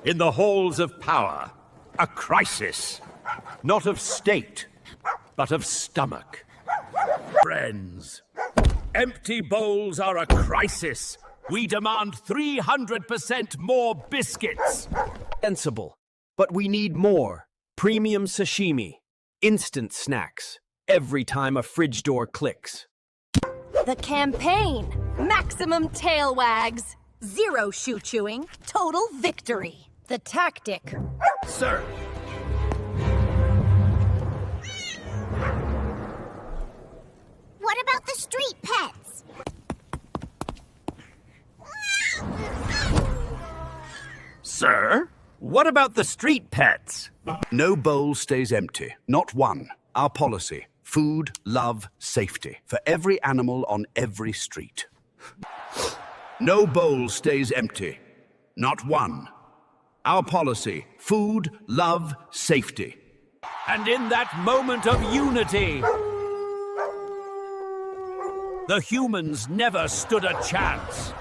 In the halls of power, a crisis. Not of state, but of stomach. Friends, empty bowls are a crisis. We demand 300% more biscuits. Sensible. But we need more. Premium sashimi. Instant snacks. Every time a fridge door clicks. The campaign! Maximum tail wags! Zero shoe chewing, total victory! The tactic. Sir, What about the street pets? Sir, what about the street pets? No bowl stays empty. Not one. Our policy. Food, love, safety. For every animal on every street. No bowl stays empty. Not one. Our policy. Food, love, safety. And in that moment of unity, the humans never stood a chance.